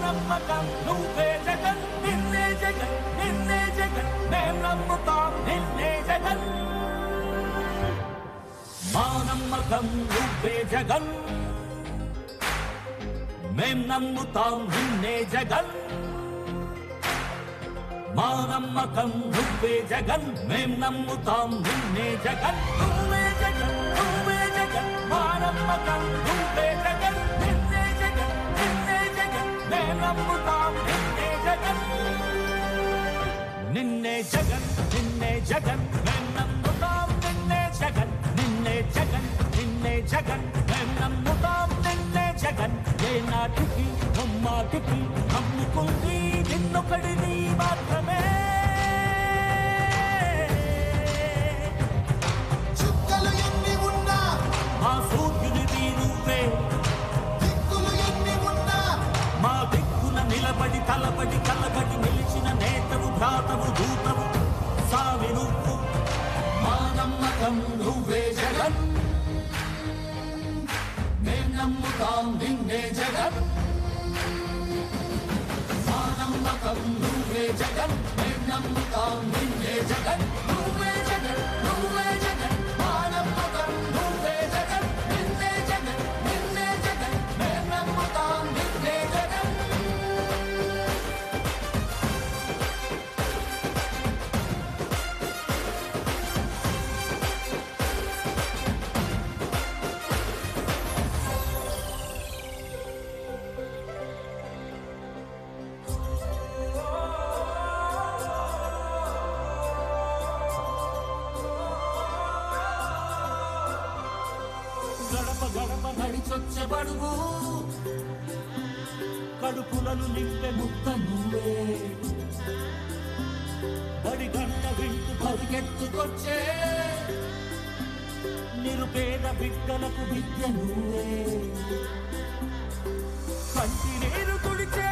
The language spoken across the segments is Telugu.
నమ్మకం నువ్వే జగన్ నిన్నే జగన్ నిన్నే జగన్ మేం నమ్ముతాం నిన్నే జగన్ మా నమ్మకం నువ్వే జగన్ మేం నమ్ముతాం నిన్నే జగన్ మా నమ్మకం నువ్వే జగన్ మేం నమ్ముతాం నిన్నే జగన్ నువ్వే జగన్ నువ్వే జగన్ మా నమ్మకం నువ్వే జగన్ నిన్నే జగన్ నిన్నే జగన్ మేం నమ్ముతాం నిన్నే జగన్ నిన్నే జగన్ నిన్నే జగన్ మేం నమ్ముతాం నిన్నే జగన్ నిన్నే జగన్ నిన్నే జగన్ మేం నమ్ముతాం నిన్నే జగన్ ఏ నాటికి నమ్మాటికి నమ్ముకుంది నిన్నొకడిని మాత్రమే చుక్కలు ఎన్ని ఉన్నా మా సూర్యునిది నువ్వే దిక్కులు ఎన్ని ఉన్నా మా దిక్కున నిలబడి తలబడి కలబడి నిలిచిన నేతవు భ్రాతవు దూతవు సామి నువ్వు మా నమ్మకం నువ్వే జగన్ మేం నమ్ముతాం నిన్నే జగన్ మా నమ్మకం నువ్వే జగన్ మేం నమ్ముతాం నిన్నే జగన్ నువ్వే జగన్ నువ్వే జగన్ మా నమ్మకం నువ్వే జగన్ నిన్నే జగన్ నిన్నే జగన్ మేం నమ్ముతాం నిన్నే జగన్ గడప గడప నడిచొచ్చే బడుగు కడుపులను నింపే ముక్క నువ్వే బడి గంట వింటూ పరిగెత్తుకొచ్చే నిరుపేద బిడ్డలకు విద్య నువ్వే కంటి నీరు తుడిచే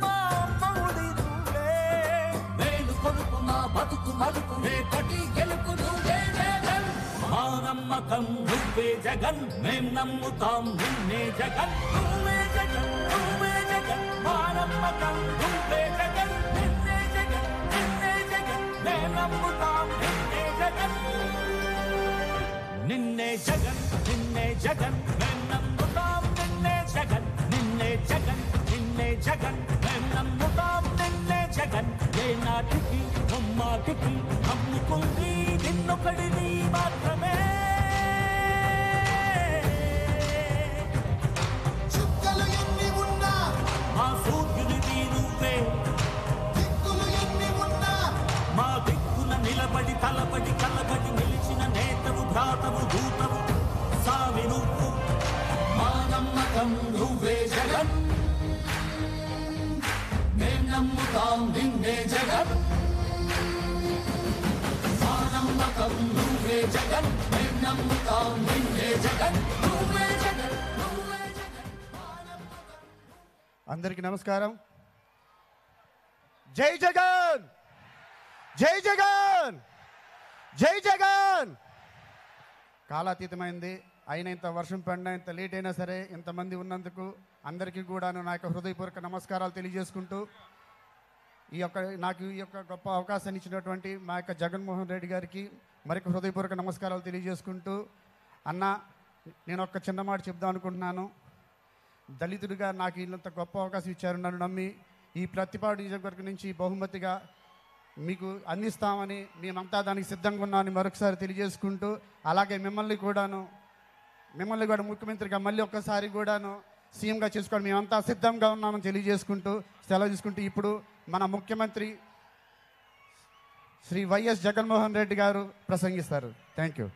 మా అమ్మవుడి నువ్వే మేలు కొడుకు మా బతుకు మలుపు రేపటి గెలుపు నువ్వే జగన్ మా నమ్మకం నువ్వే జగన్ మేం నమ్ముతాం నిన్నే జగన్ నువ్వే జగన్ నువ్వే జగన్ మా నమ్మకం నువ్వే జగన్ నిన్నే జగన్ నిన్నే జగన్ మేం నమ్ముతాం నిన్నే జగన్ నిన్నే జగన్ నిన్నే జగన్ మేం నమ్ముతాం నిన్నే జగన్ నిన్నే జగన్ నిన్నే జగన్ మేం నమ్ముతాం నిన్నే జగన్ ఏ నాటికి నమ్మాటికి నమ్ముకుంది నిన్నొకడిని మాత్రమే చుక్కలు ఎన్ని ఉన్నా మా సూర్యునిది నువ్వే దిక్కులు ఎన్ని ఉన్నా మా దిక్కున నిలబడి తలబడి కలబడి నిలిచిన నేతవు భ్రాతవు దూతవు సామి నువ్వు మా నమ్మకం నువ్వే జగన్ మేం నమ్ముతాం నిన్నే జగన్ మా నమ్మకం నువ్వే జగన్ మేం నమ్ముతాం నిన్నే జగన్ నువ్వే జగన్ నువ్వే జగన్ మా నమ్మకం అందరికీ నమస్కారం. జై జగన్ జై జగన్ జై జగన్. కాలాతీతమైంది అయినా ఇంత వర్షం పడినా ఇంత లేట్ అయినా సరే ఇంతమంది ఉన్నందుకు అందరికీ కూడాను నా యొక్క హృదయపూర్వక నమస్కారాలు తెలియజేసుకుంటూ నాకు ఈ యొక్క గొప్ప అవకాశాన్ని ఇచ్చినటువంటి మా యొక్క జగన్మోహన్ రెడ్డి గారికి మరొక హృదయపూర్వక నమస్కారాలు తెలియజేసుకుంటూ అన్న నేను ఒక చిన్న మాట చెప్దాం అనుకుంటున్నాను. దళితుడిగా నాకు ఇంత గొప్ప అవకాశం ఇచ్చారు. నన్ను నమ్మి ఈ ప్రతిపాడు నియోజకవర్గం నుంచి బహుమతిగా మీకు అందిస్తామని మేమంతా దానికి సిద్ధంగా ఉన్నామని మరొకసారి తెలియజేసుకుంటూ అలాగే మిమ్మల్ని కూడా ముఖ్యమంత్రిగా మళ్ళీ ఒక్కసారి కూడాను సీఎంగా చేసుకోవడం మేమంతా సిద్ధంగా ఉన్నామని తెలియజేసుకుంటూ సెలవు తీసుకుంటూ ఇప్పుడు మన ముఖ్యమంత్రి శ్రీ వైఎస్ జగన్మోహన్ రెడ్డి గారు ప్రసంగిస్తారు. Thank you.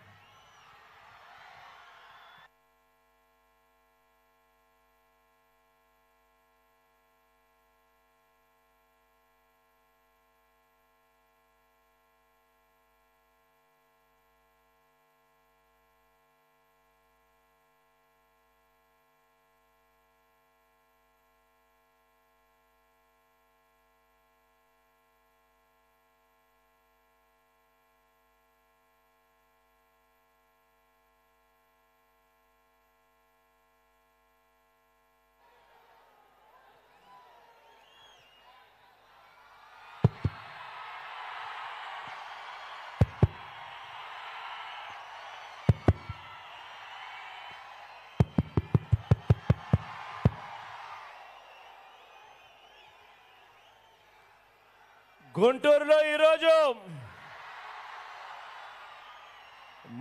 గుంటూరులో ఈరోజు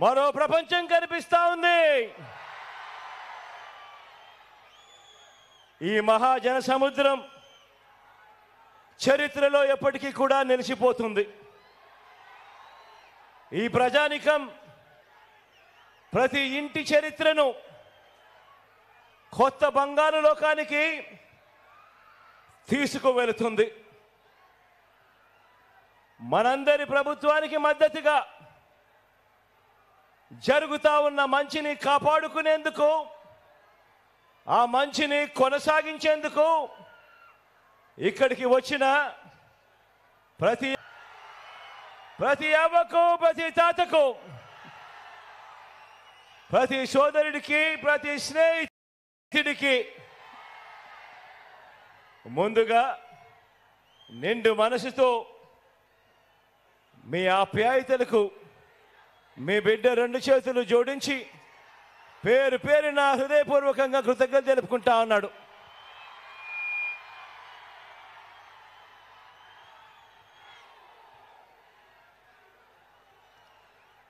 మరో ప్రపంచం కనిపిస్తా ఉంది. ఈ మహాజన సముద్రం చరిత్రలో ఎప్పటికీ కూడా నిలిచిపోతుంది. ఈ ప్రజానికం ప్రతి ఇంటి చరిత్రను కొత్త బంగారు లోకానికి తీసుకువెళుతుంది. మనందరి ప్రభుత్వానికి మద్దతుగా జరుగుతా ఉన్న మంచిని కాపాడుకునేందుకు, ఆ మంచిని కొనసాగించేందుకు ఇక్కడికి వచ్చిన ప్రతి అవ్వకు, ప్రతి తాతకు, ప్రతి సోదరుడికి, ప్రతి స్నేహితుడికి ముందుగా నిండు మనసుతో మీ ఆప్యాయతలకు మీ బిడ్డ రెండు చేతులు జోడించి పేరు పేరున హృదయపూర్వకంగా కృతజ్ఞతలు తెలుపుకుంటా ఉన్నాడు.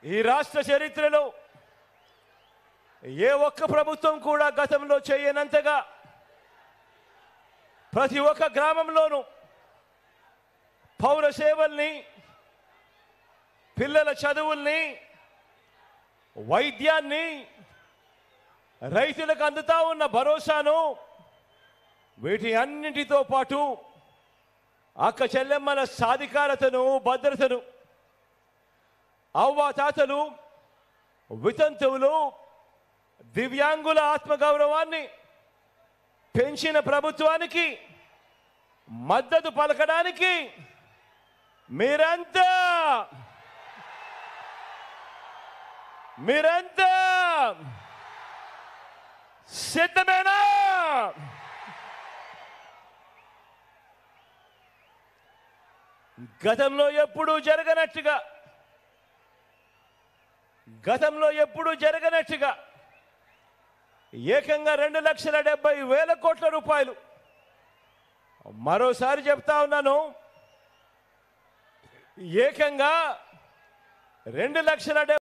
ఈ రాష్ట్ర చరిత్రలో ఏ ఒక్క ప్రభుత్వం కూడా గతంలో చేయనంతగా ప్రతి ఒక్క గ్రామంలోనూ పౌర సేవల్ని, పిల్లల చదువుల్ని, వైద్యాన్ని, రైతులకు అందుతా ఉన్న భరోసాను, వీటి అన్నింటితో పాటు అక్క చెల్లెమ్మల సాధికారతను, భద్రతను, అవ్వాతాతలు, వితంతువులు, దివ్యాంగుల ఆత్మగౌరవాన్ని పెంచిన ప్రభుత్వానికి మద్దతు పలకడానికి మీరంతా సిద్ధమేనా? గతంలో ఎప్పుడూ జరగనట్టుగా ఏకంగా 2,70,000 కోట్ల రూపాయలు, మరోసారి చెప్తా ఉన్నాను, ఏకంగా 2,70,000